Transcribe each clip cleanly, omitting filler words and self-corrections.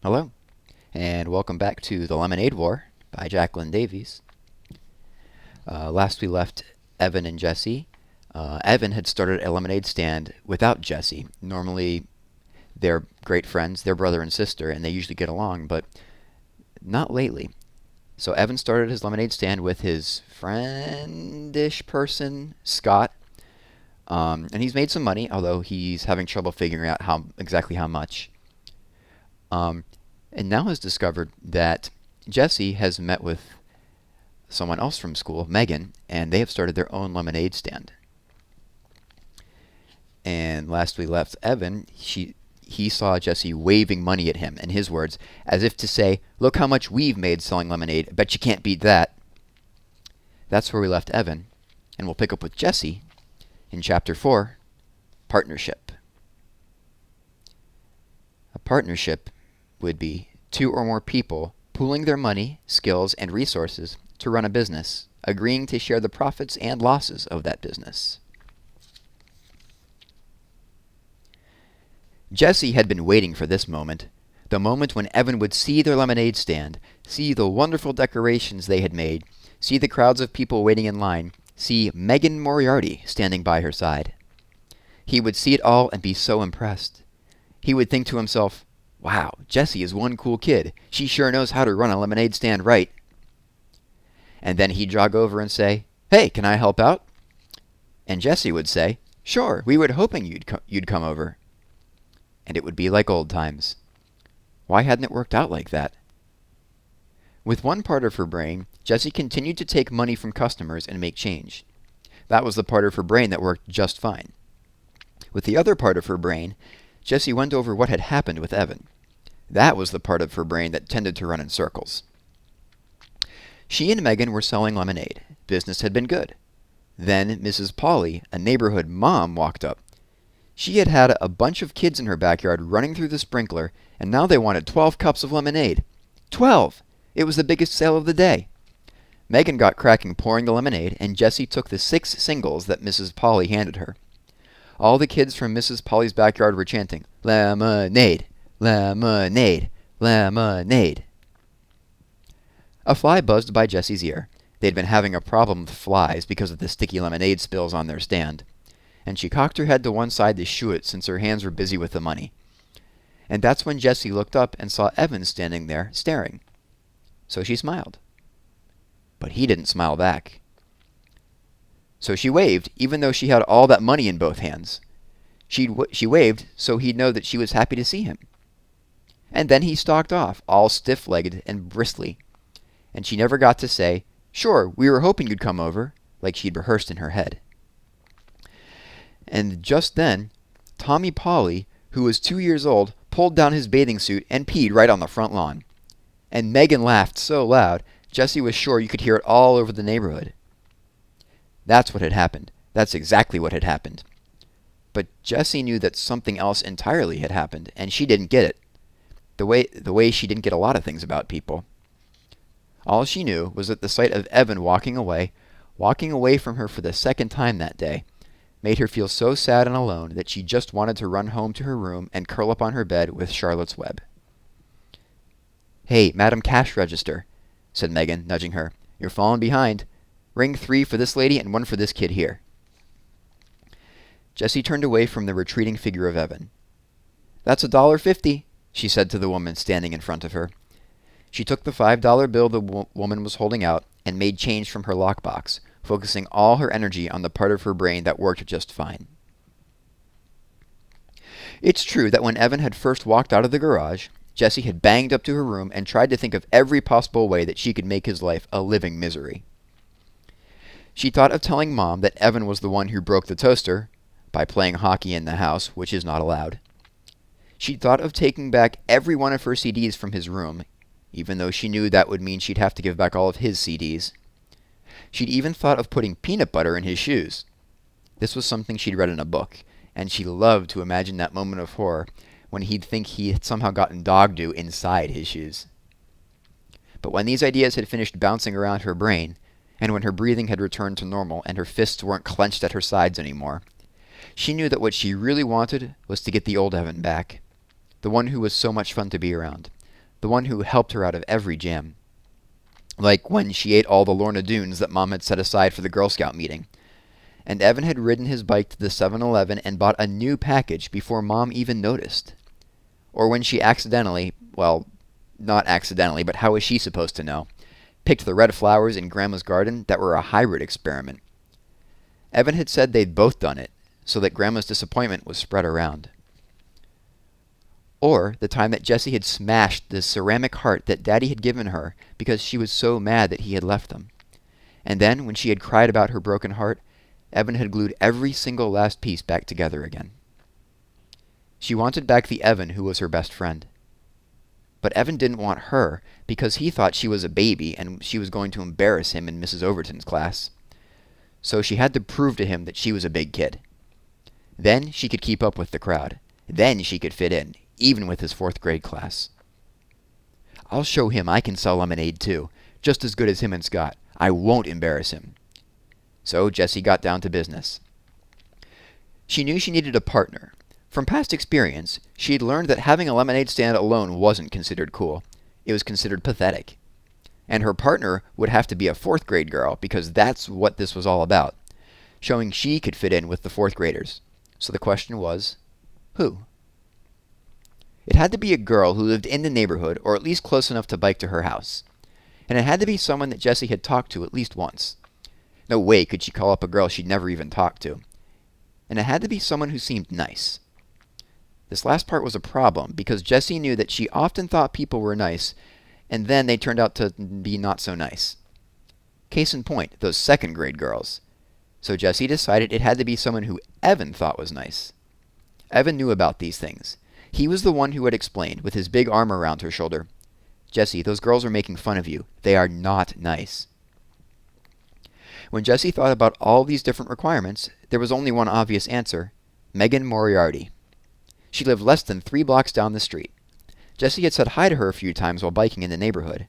Hello, and welcome back to The Lemonade War by Jacqueline Davies. Last we left Evan and Jessie. Evan had started a lemonade stand without Jessie. Normally, they're great friends, they're brother and sister, and they usually get along, but not lately. So Evan started his lemonade stand with his friendish person, Scott, and he's made some money, although he's having trouble figuring out exactly how much. And now has discovered that Jessie has met with someone else from school, Megan, and they have started their own lemonade stand. And last we left Evan, he saw Jessie waving money at him, in his words, as if to say, "Look how much we've made selling lemonade. I bet you can't beat that." That's where we left Evan, and we'll pick up with Jessie in Chapter 4, Partnership. A partnership would be two or more people pooling their money, skills, and resources to run a business, agreeing to share the profits and losses of that business. Jessie had been waiting for this moment, the moment when Evan would see their lemonade stand, see the wonderful decorations they had made, see the crowds of people waiting in line, see Megan Moriarty standing by her side. He would see it all and be so impressed. He would think to himself, "Wow, Jessie is one cool kid. She sure knows how to run a lemonade stand right." And then he'd jog over and say, "Hey, can I help out?" And Jessie would say, "Sure, we were hoping you'd come over." And it would be like old times. Why hadn't it worked out like that? With one part of her brain, Jessie continued to take money from customers and make change. That was the part of her brain that worked just fine. With the other part of her brain, Jessie went over what had happened with Evan. That was the part of her brain that tended to run in circles. She and Megan were selling lemonade. Business had been good. Then Mrs. Polly, a neighborhood mom, walked up. She had had a bunch of kids in her backyard running through the sprinkler, and now they wanted 12 cups of lemonade. 12! It was the biggest sale of the day. Megan got cracking pouring the lemonade, and Jessie took the 6 singles that Mrs. Polly handed her. All the kids from Mrs. Polly's backyard were chanting, "Lemonade! Lemonade! Lemonade!" A fly buzzed by Jessie's ear. They'd been having a problem with flies because of the sticky lemonade spills on their stand. And she cocked her head to one side to shoo it since her hands were busy with the money. And that's when Jessie looked up and saw Evan standing there, staring. So she smiled. But he didn't smile back. So she waved, even though she had all that money in both hands. She waved so he'd know that she was happy to see him. And then he stalked off, all stiff-legged and bristly. And she never got to say, "Sure, we were hoping you'd come over," like she'd rehearsed in her head. And just then, Tommy Polly, who was 2 years old, pulled down his bathing suit and peed right on the front lawn. And Megan laughed so loud, Jessie was sure you could hear it all over the neighborhood. That's what had happened. That's exactly what had happened. But Jessie knew that something else entirely had happened, and she didn't get it. The way she didn't get a lot of things about people. All she knew was that the sight of Evan walking away from her for the second time that day, made her feel so sad and alone that she just wanted to run home to her room and curl up on her bed with Charlotte's Web. "Hey, Madam Cash Register," said Megan, nudging her. "You're falling behind. Ring 3 for this lady and 1 for this kid here." Jessie turned away from the retreating figure of Evan. "That's $1.50, she said to the woman standing in front of her. She took the $5 bill the woman was holding out and made change from her lockbox, focusing all her energy on the part of her brain that worked just fine. It's true that when Evan had first walked out of the garage, Jessie had banged up to her room and tried to think of every possible way that she could make his life a living misery. She thought of telling Mom that Evan was the one who broke the toaster by playing hockey in the house, which is not allowed. She thought of taking back every one of her CDs from his room, even though she knew that would mean she'd have to give back all of his CDs. She'd even thought of putting peanut butter in his shoes. This was something she'd read in a book, and she loved to imagine that moment of horror when he'd think he had somehow gotten dog dew inside his shoes. But when these ideas had finished bouncing around her brain, and when her breathing had returned to normal and her fists weren't clenched at her sides anymore, she knew that what she really wanted was to get the old Evan back, the one who was so much fun to be around, the one who helped her out of every jam. Like when she ate all the Lorna Doones that Mom had set aside for the Girl Scout meeting. And Evan had ridden his bike to the 7-Eleven and bought a new package before Mom even noticed. Or when she accidentally, well, not accidentally, but how was she supposed to know, picked the red flowers in Grandma's garden that were a hybrid experiment. Evan had said they'd both done it, so that Grandma's disappointment was spread around. Or the time that Jessie had smashed the ceramic heart that Daddy had given her because she was so mad that he had left them. And then, when she had cried about her broken heart, Evan had glued every single last piece back together again. She wanted back the Evan who was her best friend. But Evan didn't want her because he thought she was a baby and she was going to embarrass him in Mrs. Overton's class. So she had to prove to him that she was a big kid. Then she could keep up with the crowd. Then she could fit in, even with his 4th grade class. I'll show him I can sell lemonade too, just as good as him and Scott. I won't embarrass him. So Jessie got down to business. She knew she needed a partner. From past experience, she had learned that having a lemonade stand alone wasn't considered cool. It was considered pathetic. And her partner would have to be a 4th grade girl because that's what this was all about, showing she could fit in with the 4th graders. So the question was, who? It had to be a girl who lived in the neighborhood or at least close enough to bike to her house. And it had to be someone that Jessie had talked to at least once. No way could she call up a girl she'd never even talked to. And it had to be someone who seemed nice. This last part was a problem because Jessie knew that she often thought people were nice, and then they turned out to be not so nice. Case in point, those 2nd grade girls. So Jessie decided it had to be someone who Evan thought was nice. Evan knew about these things. He was the one who had explained, with his big arm around her shoulder, "Jessie, those girls are making fun of you. They are not nice." When Jessie thought about all these different requirements, there was only one obvious answer: Megan Moriarty. She lived less than 3 blocks down the street. Jessie had said hi to her a few times while biking in the neighborhood.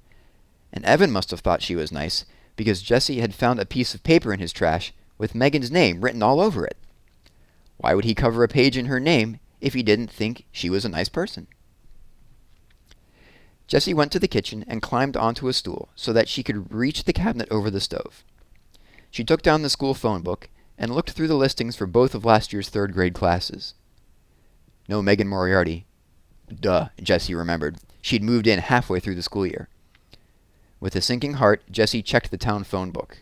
And Evan must have thought she was nice, because Jessie had found a piece of paper in his trash with Megan's name written all over it. Why would he cover a page in her name if he didn't think she was a nice person? Jessie went to the kitchen and climbed onto a stool so that she could reach the cabinet over the stove. She took down the school phone book and looked through the listings for both of last year's 3rd grade classes. No Megan Moriarty. Duh, Jessie remembered. She'd moved in halfway through the school year. With a sinking heart, Jessie checked the town phone book.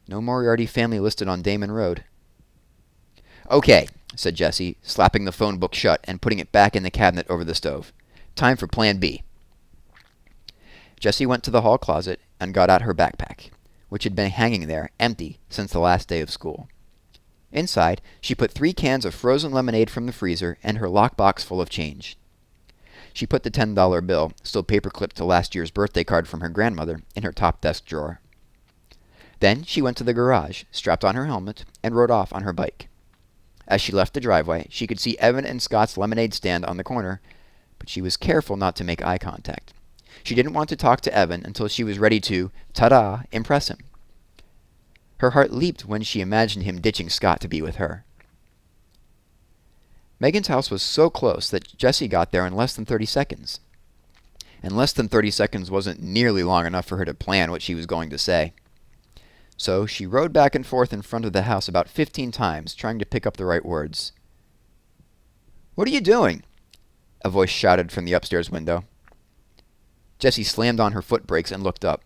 No Moriarty family listed on Damon Road. "Okay," said Jessie, slapping the phone book shut and putting it back in the cabinet over the stove. "Time for Plan B." Jessie went to the hall closet and got out her backpack, which had been hanging there, empty, since the last day of school. Inside, she put 3 cans of frozen lemonade from the freezer and her lockbox full of change. She put the $10 bill, still paperclipped to last year's birthday card from her grandmother, in her top desk drawer. Then she went to the garage, strapped on her helmet, and rode off on her bike. As she left the driveway, she could see Evan and Scott's lemonade stand on the corner, but she was careful not to make eye contact. She didn't want to talk to Evan until she was ready to, ta-da, impress him. Her heart leaped when she imagined him ditching Scott to be with her. Megan's house was so close that Jessie got there in less than 30 seconds. And less than 30 seconds wasn't nearly long enough for her to plan what she was going to say. So she rode back and forth in front of the house about 15 times, trying to pick up the right words. "What are you doing?" a voice shouted from the upstairs window. Jessie slammed on her foot brakes and looked up.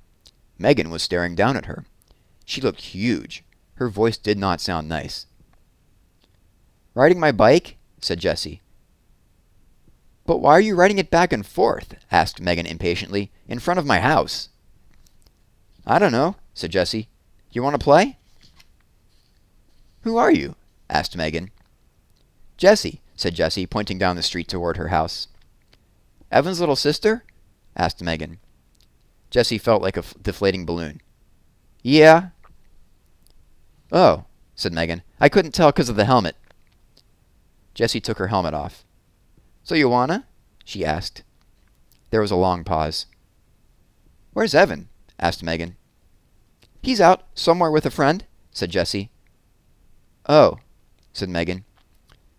Megan was staring down at her. She looked huge. Her voice did not sound nice. "Riding my bike?" said Jessie. "But why are you riding it back and forth?" asked Megan impatiently. "In front of my house." "I don't know," said Jessie. "You want to play?" "Who are you?" asked Megan. "Jessie," said Jessie, pointing down the street toward her house. "Evan's little sister?" asked Megan. Jessie felt like a deflating balloon. "Yeah." "Oh," said Megan. "I couldn't tell 'cause of the helmet." Jessie took her helmet off. "So you wanna?" she asked. There was a long pause. "Where's Evan?" asked Megan. "He's out, somewhere with a friend," said Jessie. "Oh," said Megan.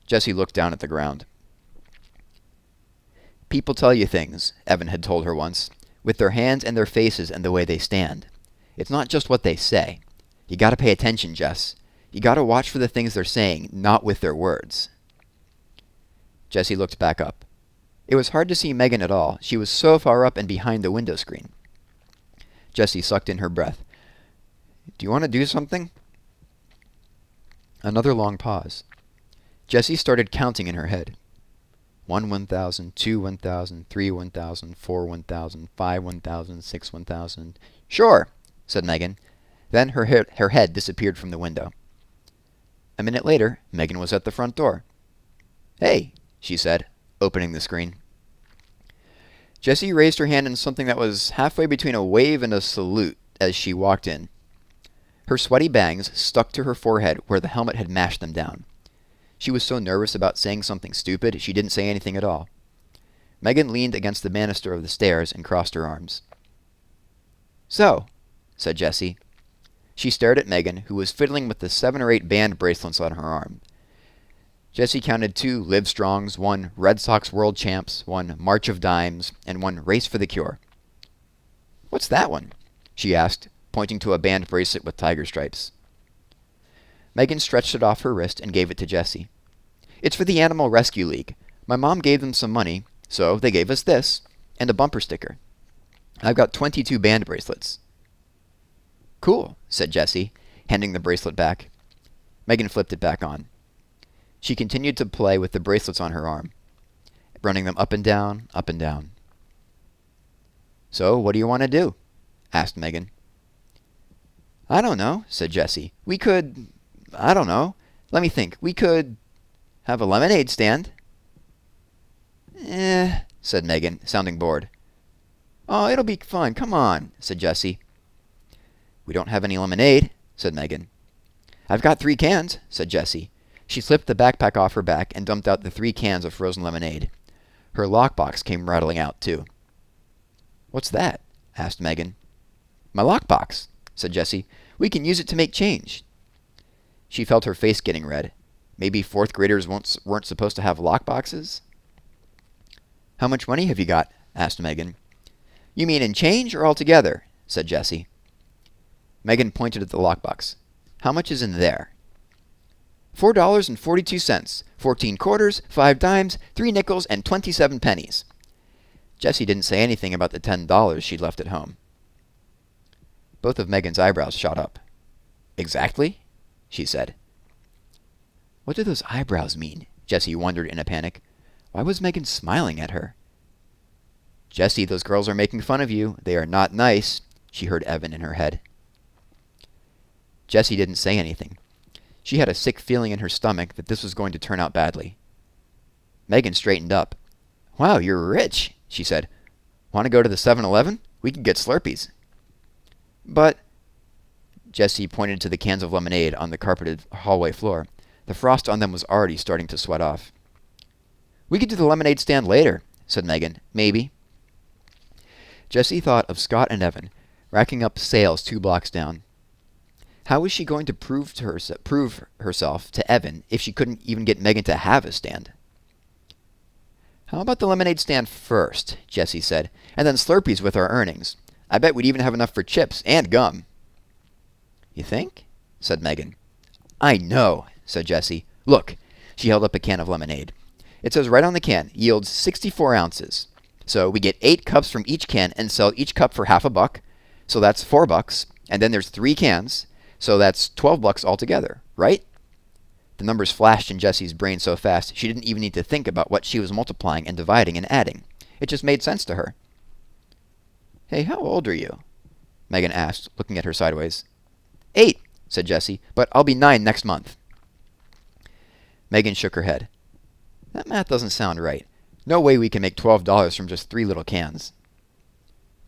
Jessie looked down at the ground. People tell you things, Evan had told her once, with their hands and their faces and the way they stand. It's not just what they say. You gotta pay attention, Jess. You gotta watch for the things they're saying, not with their words. Jessie looked back up. It was hard to see Megan at all. She was so far up and behind the window screen. Jessie sucked in her breath. Do you want to do something? Another long pause. Jessie started counting in her head. 1 1,000, 2 1,000, 3 1,000, 4 1,000, 5 1,000, 6 1,000. Sure, said Megan. Then her head disappeared from the window. A minute later, Megan was at the front door. Hey, she said, opening the screen. Jessie raised her hand in something that was halfway between a wave and a salute as she walked in. Her sweaty bangs stuck to her forehead where the helmet had mashed them down. She was so nervous about saying something stupid, she didn't say anything at all. Megan leaned against the banister of the stairs and crossed her arms. So, said Jessie. She stared at Megan, who was fiddling with the 7 or 8 band bracelets on her arm. Jessie counted 2 Livestrongs, 1 Red Sox World Champs, 1 March of Dimes, and 1 Race for the Cure. What's that one? She asked, pointing to a band bracelet with tiger stripes. Megan stretched it off her wrist and gave it to Jessie. It's for the Animal Rescue League. My mom gave them some money, so they gave us this, and a bumper sticker. I've got 22 band bracelets. Cool, said Jessie, handing the bracelet back. Megan flipped it back on. She continued to play with the bracelets on her arm, running them up and down, up and down. So, what do you want to do? Asked Megan. I don't know, said Jessie. I don't know. Let me think. We could have a lemonade stand. Said Megan, sounding bored. Oh, it'll be fun. Come on, said Jessie. We don't have any lemonade, said Megan. I've got 3 cans, said Jessie. She slipped the backpack off her back and dumped out the 3 cans of frozen lemonade. Her lockbox came rattling out, too. What's that? Asked Megan. My lockbox, said Jessie. We can use it to make change. She felt her face getting red. Maybe 4th graders weren't supposed to have lockboxes? How much money have you got? Asked Megan. You mean in change or altogether? Said Jessie. Megan pointed at the lockbox. How much is in there? $4.42, 14 quarters, 5 dimes, 3 nickels, and 27 pennies. Jessie didn't say anything about the $10 she'd left at home. Both of Megan's eyebrows shot up. Exactly? She said. What do those eyebrows mean? Jessie wondered in a panic. Why was Megan smiling at her? Jessie, those girls are making fun of you. They are not nice, she heard Evan in her head. Jessie didn't say anything. She had a sick feeling in her stomach that this was going to turn out badly. Megan straightened up. Wow, you're rich, she said. Want to go to the 7-Eleven? We could get Slurpees. But, Jessie pointed to the cans of lemonade on the carpeted hallway floor. The frost on them was already starting to sweat off. We could do the lemonade stand later, said Megan. Maybe. Jessie thought of Scott and Evan, racking up sales 2 blocks down. How was she going to prove herself to Evan if she couldn't even get Megan to have a stand? How about the lemonade stand first, Jessie said, and then Slurpees with our earnings. I bet we'd even have enough for chips and gum. You think? Said Megan. I know, said Jessie. Look, she held up a can of lemonade. It says right on the can, yields 64 ounces. So we get 8 cups from each can and sell each cup for $1. So that's $4. And then there's 3 cans. So that's $12 altogether, right? The numbers flashed in Jessie's brain so fast she didn't even need to think about what she was multiplying and dividing and adding. It just made sense to her. Hey, how old are you? Megan asked, looking at her sideways. 8, said Jessie, but I'll be 9 next month. Megan shook her head. That math doesn't sound right. No way we can make $12 from just 3 little cans.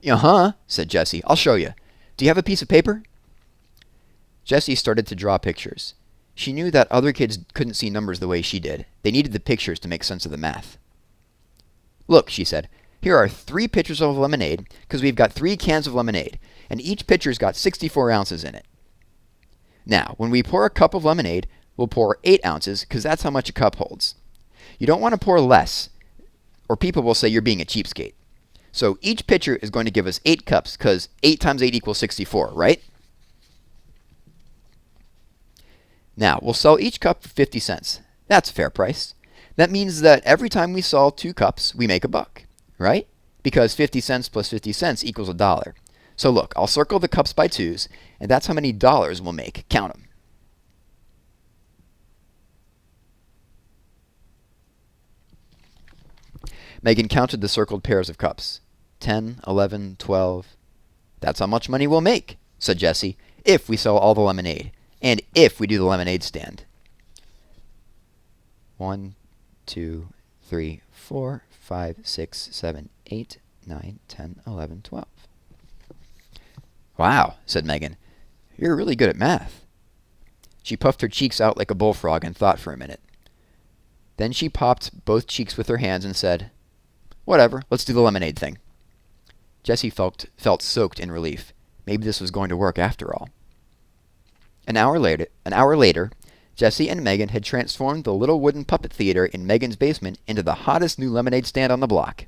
Uh-huh, said Jessie. I'll show you. Do you have a piece of paper? Jessie started to draw pictures. She knew that other kids couldn't see numbers the way she did. They needed the pictures to make sense of the math. Look, she said, here are 3 pitchers of lemonade, because we've got 3 cans of lemonade, and each pitcher's got 64 ounces in it. Now, when we pour a cup of lemonade, we'll pour 8 ounces, because that's how much a cup holds. You don't want to pour less, Or people will say you're being a cheapskate. So each pitcher is going to give us 8 cups because 8 times 8 equals 64, right? Now, we'll sell each cup for 50 cents. That's a fair price. That means that every time we sell 2 cups, we make $1, right? Because 50 cents plus 50 cents equals $1. So look, I'll circle the cups by 2s, and that's how many dollars we'll make. Count them. Megan counted the circled pairs of cups. 10, 11, 12. That's how much money we'll make, said Jessie, if we sell all the lemonade, and if we do the lemonade stand. 1, 2, 3, 4, 5, 6, 7, 8, 9, 10, 11, 12. Wow, said Megan. You're really good at math. She puffed her cheeks out like a bullfrog and thought for a minute. Then she popped both cheeks with her hands and said, Whatever, let's do the lemonade thing. Jessie felt soaked in relief. Maybe this was going to work after all. An hour later, Jessie and Megan had transformed the little wooden puppet theater in Megan's basement into the hottest new lemonade stand on the block.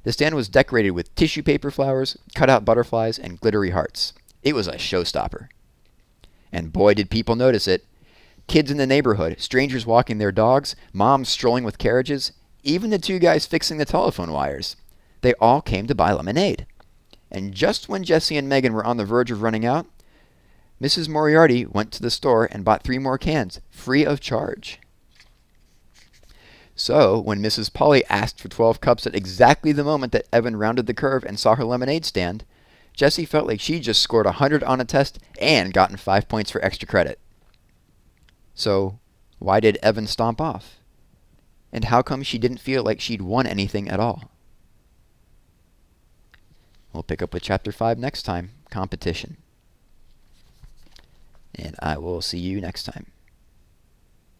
The stand was decorated with tissue paper flowers, cut-out butterflies, and glittery hearts. It was a showstopper. And boy, did people notice it. Kids in the neighborhood, strangers walking their dogs, moms strolling with carriages, even the 2 guys fixing the telephone wires. They all came to buy lemonade. And just when Jessie and Megan were on the verge of running out, Mrs. Moriarty went to the store and bought 3 more cans, free of charge. So, when Mrs. Polly asked for 12 cups at exactly the moment that Evan rounded the curve and saw her lemonade stand, Jessie felt like she just scored 100 on a test and gotten 5 points for extra credit. So, why did Evan stomp off? And how come she didn't feel like she'd won anything at all? We'll pick up with Chapter 5 next time, Competition. And I will see you next time.